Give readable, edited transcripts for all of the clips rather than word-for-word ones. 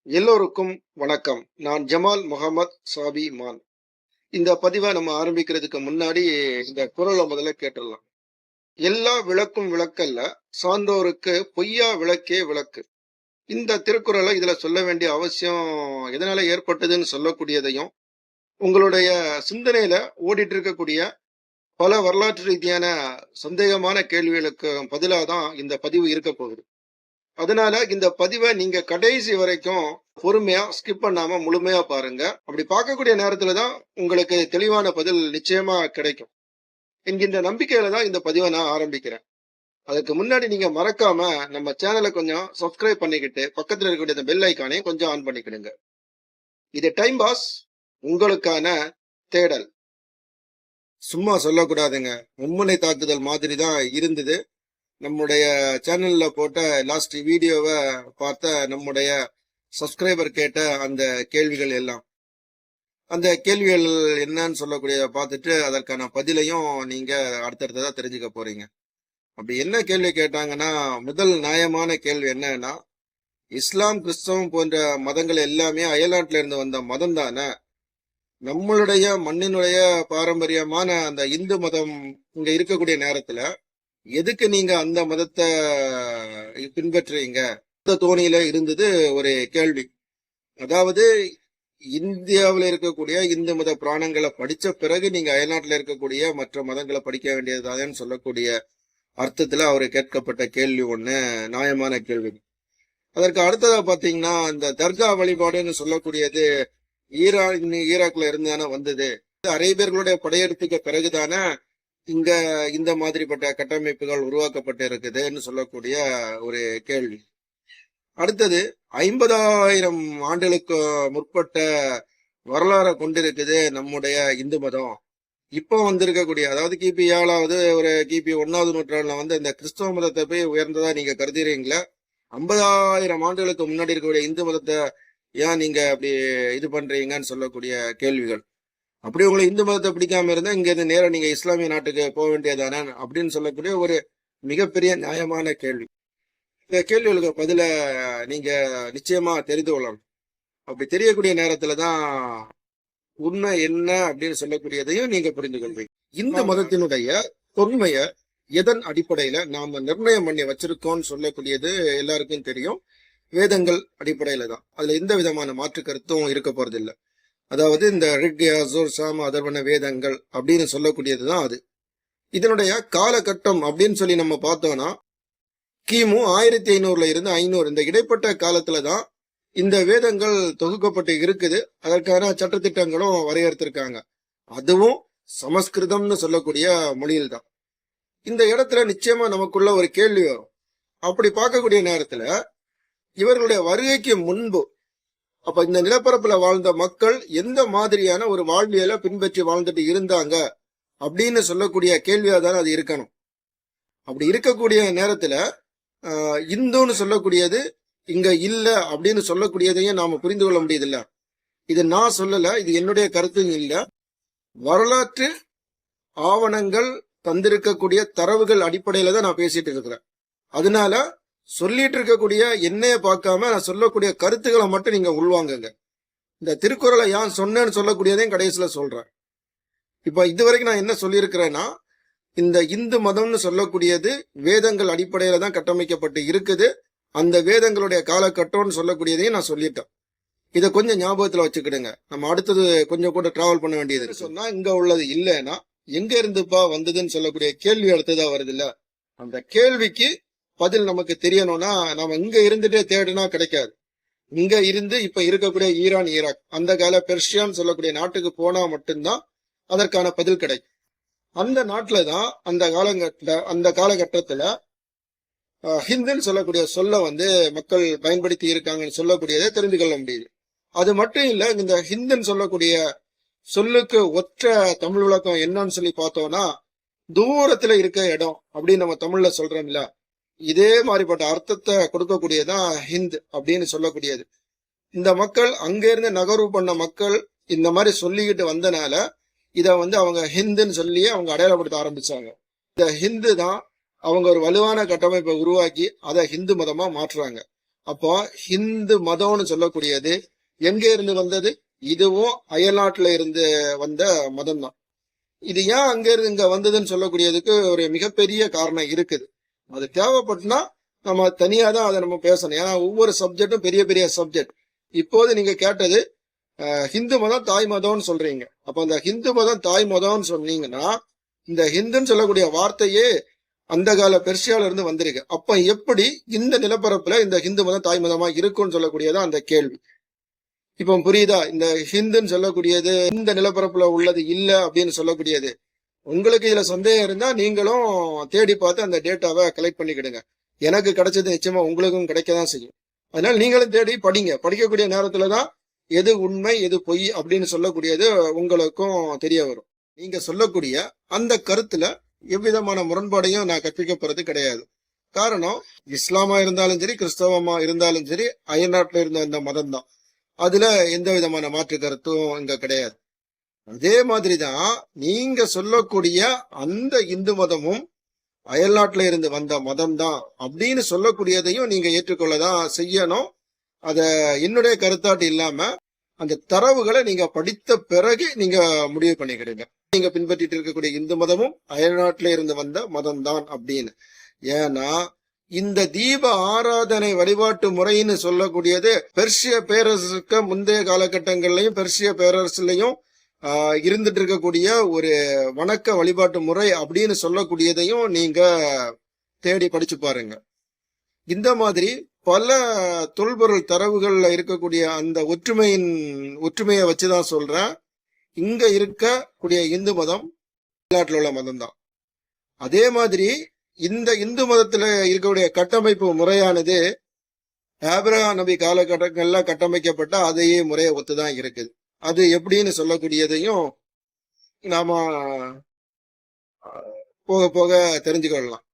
எல்லோருக்கும் வணக்கம். நான் ஜமால் முகமது சாபி மான். இந்த பதிவை நம்ம ஆரம்பிக்கிறதுக்கு முன்னாடி இந்த குறளை முதல்ல கேட்டுடலாம். எல்லா விளக்கும் விளக்கல்ல, சான்றோருக்கு பொய்யா விளக்கே விளக்கு. இந்த திருக்குறளை இதுல சொல்ல வேண்டிய அவசியம் எதனால ஏற்பட்டதுன்னு சொல்லக்கூடியதையும், உங்களுடைய சிந்தனையில ஓடிட்டு இருக்கக்கூடிய பல வரலாற்று ரீதியான சந்தேகமான கேள்விகளுக்கு பதிலாதான் இந்த பதிவு இருக்க போகுது. அதனால இந்த பதிவை நீங்க கடைசி வரைக்கும் பொறுமையா ஸ்கிப் பண்ணாம முழுமையா பாருங்க. அப்படி பார்க்கக்கூடிய நேரத்துலதான் உங்களுக்கு தெளிவான பதில் நிச்சயமா கிடைக்கும் என்கின்ற நம்பிக்கையில தான் இந்த பதிவை நான் ஆரம்பிக்கிறேன். அதுக்கு முன்னாடி நீங்க மறக்காம நம்ம சேனலை கொஞ்சம் சப்ஸ்கிரைப் பண்ணிக்கிட்டு பக்கத்துல இருக்கக்கூடிய இந்த பெல் ஐக்கானையும் கொஞ்சம் ஆன் பண்ணிக்கிடுங்க. இது டைம் பாஸ், உங்களுக்கான தேடல். சும்மா சொல்லக்கூடாதுங்க, மும்முனை தாக்குதல் மாதிரி தான் இருந்தது. நம்முடைய சேனல்ல போட்ட லாஸ்ட் வீடியோவை பார்த்த நம்முடைய சப்ஸ்கிரைபர் கேட்ட அந்த கேள்விகள் எல்லாம், அந்த கேள்விகள் என்னன்னு சொல்லக்கூடிய பார்த்துட்டு அதற்கான பதிலையும் நீங்க அடுத்தடுத்ததா தெரிஞ்சுக்க போறீங்க. அப்படி என்ன கேள்வி கேட்டாங்கன்னா, முதல் நியாயமான கேள்வி என்னன்னா, இஸ்லாம் கிறிஸ்தவம் போன்ற மதங்கள் எல்லாமே அயல்நாட்டில இருந்து வந்த மதம் தானே, நம்மளுடைய மண்ணினுடைய பாரம்பரியமான அந்த இந்து மதம் இங்க இருக்கக்கூடிய நேரத்துல எதுக்கு நீங்க அந்த மதத்தை பின்பற்றுறீங்க? இந்த தோணியில இருந்தது ஒரு கேள்வி. அதாவது இந்தியாவில் இருக்கக்கூடிய இந்து மத புராணங்களை படிச்ச பிறகு நீங்க அயல்நாட்டில் இருக்கக்கூடிய மற்ற மதங்களை படிக்க வேண்டியதான்னு சொல்லக்கூடிய அர்த்தத்துல அவரு கேட்கப்பட்ட கேள்வி ஒண்ணு நியாயமான கேள்வி. அதற்கு அடுத்ததா பாத்தீங்கன்னா, இந்த தர்கா வழிபாடுன்னு சொல்லக்கூடியது ஈராக்ல இருந்து தானே வந்தது, அரேபியர்களுடைய படையெடுப்புக்கு பிறகுதானே இங்க இந்த மாதிரிப்பட்ட கட்டமைப்புகள் உருவாக்கப்பட்டு இருக்குதுன்னு சொல்லக்கூடிய ஒரு கேள்வி. அடுத்தது, 50,000 ஆண்டுகளுக்கு முற்பட்ட வரலாறை கொண்டிருக்குது நம்முடைய இந்து மதம். இப்போ வந்திருக்கக்கூடிய, அதாவது கிபி 7வது ஒரு கிபி 1வது நூற்றாண்டுல வந்து இந்த கிறிஸ்தவ மதத்தை போய் உயர்ந்ததா நீங்க கருதுறீங்களா? 50,000 ஆண்டுகளுக்கு முன்னாடி இருக்கக்கூடிய இந்து மதத்தை ஏன் நீங்க அப்படி இது பண்றீங்கன்னு சொல்லக்கூடிய கேள்விகள். அப்படி உங்களை இந்து மதத்தை பிடிக்காம இருந்தா இங்க இருந்து நேரம் நீங்க இஸ்லாமிய நாட்டுக்கு போக வேண்டியதானே அப்படின்னு சொல்லக்கூடிய ஒரு மிகப்பெரிய நியாயமான கேள்வி. இந்த கேள்விகளுக்கு பதில நீங்க நிச்சயமா தெரிந்து கொள்ளலாம். அப்படி தெரியக்கூடிய நேரத்துலதான் உண்மை என்ன அப்படின்னு சொல்லக்கூடியதையும் நீங்க புரிந்து கொள்வீங்க. இந்த மதத்தினுடைய தொன்மைய எதன் அடிப்படையில நாம நிர்ணயம் பண்ணி வச்சிருக்கோம்னு சொல்லக்கூடியது எல்லாருக்கும் தெரியும். வேதங்கள் அடிப்படையில தான். அதுல எந்த விதமான மாற்று கருத்தும் இருக்க போறது இல்லை. அதாவது இந்த ரிக், யஜுர், சாம, அதர்வன வேதங்கள் அப்படின்னு சொல்லக்கூடியதுதான் அது. இதனுடைய காலகட்டம் அப்படின்னு சொல்லி நம்ம பார்த்தோம்னா, கிமு 1500 இருந்து 500 இந்த இடைப்பட்ட காலத்துலதான் இந்த வேதங்கள் தொகுக்கப்பட்டு இருக்குது. அதற்கான சட்டத்திட்டங்களும் வரையறுத்திருக்காங்க. அதுவும் சமஸ்கிருதம்னு சொல்லக்கூடிய மொழியில் தான். இந்த இடத்துல நிச்சயமா நமக்குள்ள ஒரு கேள்வி வரும். அப்படி பார்க்கக்கூடிய நேரத்துல இவர்களுடைய வருகைக்கு முன்பு, அப்ப இந்த நிலப்பரப்புல வாழ்ந்த மக்கள் எந்த மாதிரியான ஒரு வாழ்வியலை பின்பற்றி வாழ்ந்துட்டு இருந்தாங்க அப்படின்னு சொல்லக்கூடிய கேள்வியா தானே அது இருக்கணும். அப்படி இருக்கக்கூடிய நேரத்துல இந்துன்னு சொல்லக்கூடியது இங்க இல்ல அப்படின்னு சொல்லக்கூடியதையும் நாம புரிந்து கொள்ள முடியுது இல்ல. இது நான் சொல்லல, இது என்னுடைய கருத்தும் இல்ல. வரலாற்று ஆவணங்கள் தந்திருக்கக்கூடிய தரவுகள் அடிப்படையில தான் நான் பேசிட்டு இருக்கிறேன். அதனால சொல்லிட்டு இருக்கக்கூடிய என்னைய பார்க்காம நான் சொல்லக்கூடிய கருத்துக்களை மட்டும் நீங்க உள்வாங்குங்க. இந்த திருக்குறளை ஏன் சொன்னேன்னு சொல்லக்கூடியதையும் கடைசியில சொல்றேன். இப்ப இதுவரைக்கும் நான் என்ன சொல்லியிருக்கிறேன்னா, இந்த இந்து மதம்னு சொல்லக்கூடியது வேதங்கள் அடிப்படையில தான் கட்டமைக்கப்பட்டு இருக்குது. அந்த வேதங்களுடைய காலகட்டம்னு சொல்லக்கூடியதையும் நான் சொல்லிட்டேன். இதை கொஞ்சம் ஞாபகத்துல வச்சுக்கிடுங்க. நம்ம அடுத்தது கொஞ்சம் கூட டிராவல் பண்ண வேண்டியது சொன்னா, இங்க உள்ளது இல்லைன்னா எங்க இருந்துப்பா வந்ததுன்னு சொல்லக்கூடிய கேள்வி அடுத்ததா வருது இல்ல. அந்த கேள்விக்கு பதில் நமக்கு தெரியணும்னா நம்ம இங்க இருந்துட்டே தேடுனா கிடைக்காது. இங்க இருந்து இப்ப இருக்கக்கூடிய ஈரான், ஈராக், அந்த கால பெர்ஷியான்னு சொல்லக்கூடிய நாட்டுக்கு போனா மட்டும்தான் அதற்கான பதில் கிடைக்கும். அந்த நாட்டுலதான் அந்த காலகட்டத்துல ஹிந்துன்னு சொல்லக்கூடிய சொல்ல வந்து மக்கள் பயன்படுத்தி இருக்காங்கன்னு சொல்லக்கூடியதை தெரிந்து கொள்ள முடியுது. அது மட்டும் இல்ல, இந்த ஹிந்துன்னு சொல்லக்கூடிய சொல்லுக்கு ஒற்ற தமிழ் விளக்கம் என்னன்னு சொல்லி பார்த்தோம்னா, தூரத்துல இருக்க இடம் அப்படின்னு நம்ம தமிழ்ல சொல்றோம்ல, இதே மாதிரிப்பட்ட அர்த்தத்தை கொடுக்கக்கூடியதான் ஹிந்த் அப்படின்னு சொல்லக்கூடியது. இந்த மக்கள் அங்கிருந்து நகர்வு பண்ண மக்கள் இந்த மாதிரி சொல்லிக்கிட்டு வந்தனால இத வந்து அவங்க ஹிந்துன்னு சொல்லி அவங்க அடையாளப்படுத்த ஆரம்பிச்சாங்க. இந்த ஹிந்து தான் அவங்க ஒரு வலுவான கட்டமைப்பை உருவாக்கி அதை ஹிந்து மதமா மாற்றுறாங்க. அப்போ ஹிந்து மதம்னு சொல்லக்கூடியது எங்க இருந்து வந்தது? இதுவும் அயல்நாட்டுல இருந்து வந்த மதம் தான். இது ஏன் அங்க இருந்து இங்க வந்ததுன்னு சொல்லக்கூடியதுக்கு ஒரு மிகப்பெரிய காரணம் இருக்குது. அது தேவைப்பட்டுனா நம்ம தனியா தான் அதை நம்ம பேசணும். ஏன்னா ஒவ்வொரு சப்ஜெக்டும் பெரிய பெரிய சப்ஜெக்ட். இப்போது நீங்க கேட்டது ஹிந்து மதம் தாய் மதம்னு சொல்றீங்க. அப்ப அந்த ஹிந்து மதம் தாய் மதம்னு சொன்னீங்கன்னா இந்த ஹிந்துன்னு சொல்லக்கூடிய வார்த்தையே அந்த கால பெர்ஷியால இருந்து வந்திருக்கு. அப்ப எப்படி இந்த நிலப்பரப்புல இந்த ஹிந்து மதம் தாய் மதமா இருக்கும்னு சொல்லக்கூடியதான் அந்த கேள்வி. இப்ப புரியுதா? இந்த ஹிந்துன்னு சொல்லக்கூடியது இந்த நிலப்பரப்புல உள்ளது இல்ல அப்படின்னு சொல்லக்கூடியது. உங்களுக்கு இதுல சந்தேகம் இருந்தா நீங்களும் தேடி பார்த்து அந்த டேட்டாவை கலெக்ட் பண்ணிக்கிடுங்க. எனக்கு கிடைச்சது நிச்சயமா உங்களுக்கும் கிடைக்கதான் செய்யும். அதனால நீங்களும் தேடி படிங்க. படிக்கக்கூடிய நேரத்துலதான் எது உண்மை எது பொய் அப்படின்னு சொல்லக்கூடியது உங்களுக்கும் தெரிய வரும். நீங்க சொல்லக்கூடிய அந்த கருத்துல எவ்விதமான முரண்பாடையும் நான் கற்பிக்க போறது கிடையாது. காரணம், இஸ்லாமா இருந்தாலும் சரி கிறிஸ்தவமா இருந்தாலும் சரி அயல்நாட்டுல இருந்த அந்த மதம் தான். அதுல எந்த விதமான மாற்று கருத்தும் இங்க கிடையாது. அதே மாதிரிதான் நீங்க சொல்லக்கூடிய அந்த இந்து மதமும் அயல்நாட்டுல இருந்து வந்த மதம் தான் அப்படின்னு சொல்லக்கூடியதையும் நீங்க ஏற்றுக்கொள்ளதான் செய்யணும். அத என்னுடைய கருத்தாட்டு இல்லாம அந்த தரவுகளை நீங்க படித்த பிறகு நீங்க முடிவு பண்ணிக்கிடுங்க. நீங்க பின்பற்றிட்டு இருக்கக்கூடிய இந்து மதமும் அயல்நாட்டுல இருந்து வந்த மதம் தான் அப்படின்னு. ஏன்னா இந்த தீப ஆராதனை வழிபாட்டு முறைன்னு சொல்லக்கூடியது பெர்ஷிய பேரரசுக்கு முந்தைய காலகட்டங்கள்லயும் பெர்ஷிய பேரரசுலயும் இருந்துட்டு இருக்கக்கூடிய ஒரு வணக்க வழிபாட்டு முறை அப்படின்னு சொல்லக்கூடியதையும் நீங்க தேடி படிச்சு பாருங்க. இந்த மாதிரி பல தொல்பொருள் தரவுகள்ல இருக்கக்கூடிய அந்த ஒற்றுமையை வச்சுதான் சொல்றேன். இங்க இருக்கக்கூடிய இந்து மதம் நாட்டில் உள்ள மதம் தான். அதே மாதிரி இந்த இந்து மதத்துல இருக்கக்கூடிய கட்டமைப்பு முறையானது ஆபிரகாம் நபி காலகட்டங்கள்ல கட்டமைக்கப்பட்ட அதையே முறையை ஒத்துதான் இருக்குது. அது எப்படின்னு சொல்லக்கூடியதையும் நாம போக போக தெரிஞ்சுக்கொள்ளலாம்.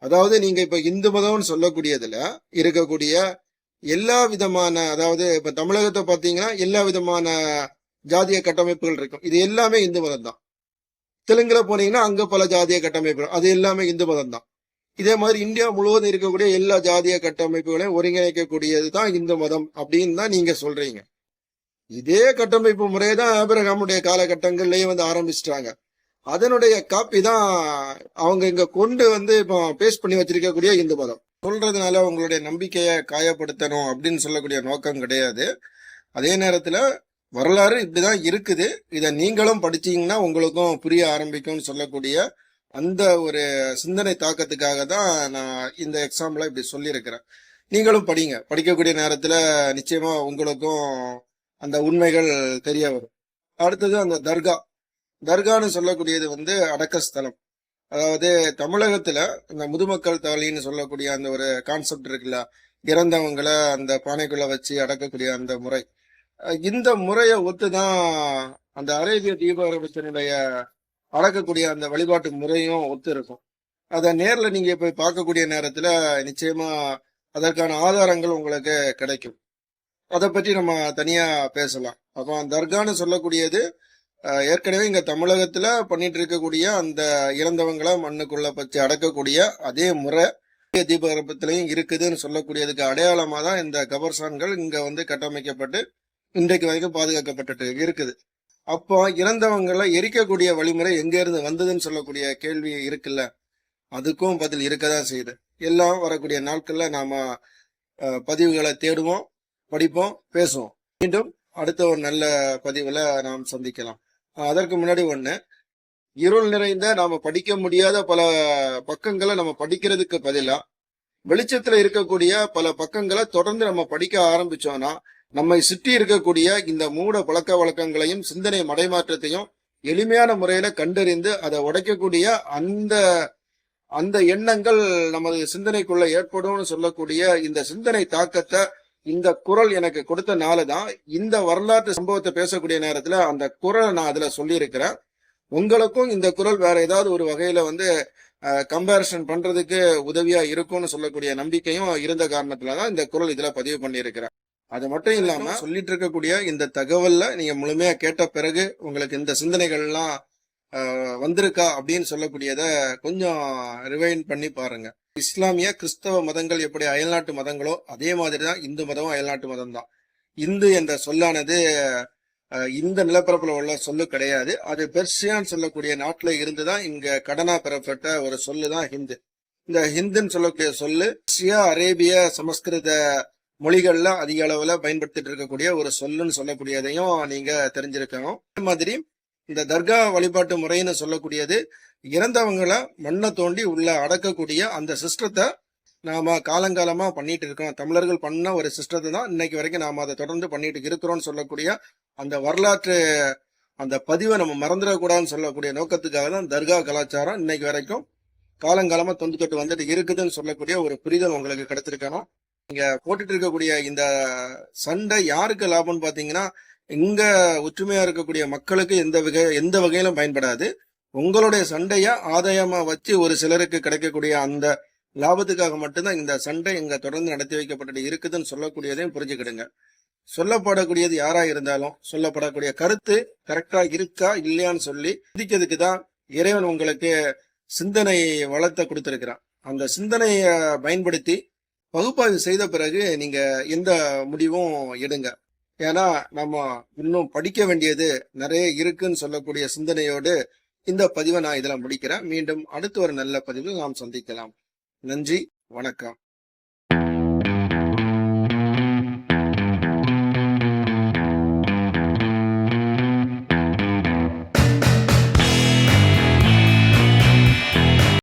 அதாவது நீங்க இப்ப இந்து மதம்னு சொல்லக்கூடியதுல இருக்கக்கூடிய எல்லா விதமான, அதாவது இப்ப தமிழகத்தை பாத்தீங்கன்னா எல்லா விதமான ஜாதிய கட்டமைப்புகள் இருக்கும். இது எல்லாமே இந்து மதம் தான். தெலுங்குல போனீங்கன்னா அங்க பல ஜாதிய கட்டமைப்புகள், அது எல்லாமே இந்து மதம் தான். இதே மாதிரி இந்தியா முழுவதும் இருக்கக்கூடிய எல்லா ஜாதிய கட்டமைப்புகளையும் ஒருங்கிணைக்கக்கூடியது தான் இந்து மதம் அப்படின்னு தான் நீங்க சொல்றீங்க. இதே கட்டமைப்பு முறையை தான் ஆபிரகாமுடைய காலகட்டங்கள்லயே ஆரம்பிச்சிட்டாங்க. அதனுடைய காப்பி தான் அவங்க இங்க கொண்டு இப்போ பேஸ்ட் பண்ணி வச்சிருக்கக்கூடிய இந்து மதம். சொல்றதுனால உங்களுடைய நம்பிக்கையை காயப்படுத்தணும் அப்படின்னு சொல்லக்கூடிய நோக்கம் கிடையாது. அதே நேரத்துல வரலாறு இப்படிதான் இருக்குது. இதை நீங்களும் படிச்சீங்கன்னா உங்களுக்கும் புரிய ஆரம்பிக்கும்னு சொல்லக்கூடிய அந்த ஒரு சிந்தனை தாக்கத்துக்காக தான் நான் இந்த எக்ஸாம்பிள இப்படி சொல்லியிருக்கிறேன். நீங்களும் படிங்க. படிக்கக்கூடிய நேரத்துல நிச்சயமா உங்களுக்கும் அந்த உண்மைகள் தெரிய வரும். அடுத்தது அந்த தர்கான்னு சொல்லக்கூடியது அடக்க ஸ்தலம். அதாவது தமிழகத்துல இந்த முதுமக்கள் தாலின்னு சொல்லக்கூடிய அந்த ஒரு கான்செப்ட் இருக்குல்ல, இறந்தவங்களை அந்த பானைக்குள்ள வச்சு அடக்கக்கூடிய அந்த முறை, இந்த முறையை ஒத்துதான் அந்த அரேபிய தீபாரம்பத்தினுடைய அடக்கக்கூடிய அந்த வழிபாட்டு முறையும் ஒத்து இருக்கும். அதை நேர்ல நீங்க போய் பார்க்கக்கூடிய நேரத்துல நிச்சயமா அதற்கான ஆதாரங்கள் உங்களுக்கு கிடைக்கும். அதை பற்றி நம்ம தனியா பேசலாம். அப்போ தர்கான்னு சொல்லக்கூடியது ஏற்கனவே இங்க தமிழகத்துல பண்ணிட்டு இருக்கக்கூடிய அந்த இறந்தவங்களை மண்ணுக்குள்ள பச்சு அடக்கக்கூடிய அதே முறை தீபகற்பத்திலையும் இருக்குதுன்னு சொல்லக்கூடியதுக்கு அடையாளமா தான் இந்த கபர்சான்கள் இங்க கட்டமைக்கப்பட்டு இன்றைக்கு வரைக்கும் பாதுகாக்கப்பட்டு இருக்குது. அப்போ இறந்தவங்களை எரிக்கக்கூடிய வழிமுறை எங்க இருந்து வந்ததுன்னு சொல்லக்கூடிய கேள்வி இருக்குல்ல, அதுக்கும் பதில் இருக்கதான் செய்யுது. எல்லாம் வரக்கூடிய நாட்கள்ல நாம பதிவுகளை தேடுவோம், படிப்போம், பேசுவோம். மீண்டும் அடுத்த ஒரு நல்ல பதிவுல நாம் சந்திக்கலாம். அதற்கு முன்னாடி இருள் நிறைந்த நாம படிக்க முடியாத பல பக்கங்களை நம்ம படிக்கிறதுக்கு பதிலா வெளிச்சத்துல இருக்கக்கூடிய பல பக்கங்களை தொடர்ந்து நம்ம படிக்க ஆரம்பிச்சோம்னா நம்மை சுற்றி இருக்கக்கூடிய இந்த மூட பழக்க வழக்கங்களையும் சிந்தனை மடைமாற்றத்தையும் எளிமையான முறையில கண்டறிந்து அதை உடைக்கக்கூடிய அந்த அந்த எண்ணங்கள் நமது சிந்தனைக்குள்ள ஏற்படும்னு சொல்லக்கூடிய இந்த சிந்தனை தாக்கத்தை இந்த குரல் எனக்கு கொடுத்தனாலதான் இந்த வரலாற்று சம்பவத்தை பேசக்கூடிய நேரத்துல அந்த குரலை நான் அதுல சொல்லியிருக்கிறேன். உங்களுக்கும் இந்த குரல் வேற ஏதாவது ஒரு வகையில கம்பேரிசன் பண்றதுக்கு உதவியா இருக்கும்னு சொல்லக்கூடிய நம்பிக்கையும் இருந்த காரணத்துலதான் இந்த குரல் இதுல பதிவு பண்ணியிருக்கிறேன். அது மட்டும் இல்லாம சொல்லிட்டு இருக்கக்கூடிய இந்த தகவல்ல நீங்க முழுமையா கேட்ட பிறகு உங்களுக்கு இந்த சிந்தனைகள்லாம் வந்திருக்கா அப்படின்னு சொல்லக்கூடியத கொஞ்சம் ரிவைண்ட் பண்ணி பாருங்க. இஸ்லாமிய கிறிஸ்தவ மதங்கள் எப்படி அயல்நாட்டு மதங்களோ அதே மாதிரிதான் இந்து மதமும் அயல்நாட்டு மதம் தான். இந்து என்ற சொல்லானது இந்த நிலப்பரப்புல உள்ள சொல்லு கிடையாது. அது பெர்சியான்னு சொல்லக்கூடிய நாட்டுல இருந்துதான் இங்க கடனா பெறப்பட்ட ஒரு சொல்லுதான் ஹிந்து. இந்த ஹிந்துன்னு சொல்லக்கூடிய சொல்லு ரஷ்யா, அரேபிய, சமஸ்கிருத மொழிகள்ல அதிக அளவுல பயன்படுத்திட்டு இருக்கக்கூடிய ஒரு சொல்லுன்னு சொல்லக்கூடியதையும் நீங்க தெரிஞ்சிருக்கணும். அதே மாதிரி இந்த தர்கா வழிபாட்டு முறைன்னு சொல்லக்கூடியது இறந்தவங்களை மண்ணை தோண்டி உள்ள அடக்கக்கூடிய அந்த சிஸ்டத்தை நாம காலங்காலமா பண்ணிட்டு இருக்கோம். தமிழர்கள் பண்ண ஒரு சிஸ்டத்தை தான் இன்னைக்கு வரைக்கும் நாம அதை தொடர்ந்து பண்ணிட்டு இருக்கிறோம்னு சொல்லக்கூடிய அந்த வரலாற்று அந்த பதிவை நம்ம மறந்துடக்கூடாதுன்னு சொல்லக்கூடிய நோக்கத்துக்காக தான் தர்கா கலாச்சாரம் இன்னைக்கு வரைக்கும் காலங்காலமா தொண்டு தொட்டு வந்துட்டு இருக்குதுன்னு சொல்லக்கூடிய ஒரு புரிதல் உங்களுக்கு கிடைச்சிருக்கணும். இங்க போட்டுட்டு இருக்கக்கூடிய இந்த சண்டை யாருக்கு லாபம்னு பாத்தீங்கன்னா, இங்க ஒற்றுமையா இருக்கக்கூடிய மக்களுக்கு எந்த வகையிலும் பயன்படாது. உங்களுடைய சண்டைய ஆதாயமா வச்சு ஒரு சிலருக்கு கிடைக்கக்கூடிய அந்த லாபத்துக்காக மட்டும்தான் இந்த சண்டை இங்க தொடர்ந்து நடத்தி வைக்கப்பட்டு இருக்குதுன்னு சொல்லக்கூடியதையும் புரிஞ்சுக்கிடுங்க. சொல்லப்படக்கூடியது யாரா இருந்தாலும் சொல்லப்படக்கூடிய கருத்து கரெக்டா இருக்கா இல்லையான்னு சொல்லி சிந்திக்கிறதுக்கு தான் இறைவன் உங்களுக்கு சிந்தனை வளத்தை கொடுத்திருக்கிறான். அந்த சிந்தனையை பயன்படுத்தி பகுப்பாய்வு செய்த பிறகு நீங்க எந்த முடிவும் எடுங்க. ஏன்னா நம்ம இன்னும் படிக்க வேண்டியது நிறைய இருக்குன்னு சொல்லக்கூடிய சிந்தனையோடு இந்த பதிவை நான் இதுல முடிக்கிறேன். மீண்டும் அடுத்த ஒரு நல்ல பதிவில் நாம் சந்திக்கலாம். நன்றி, வணக்கம்.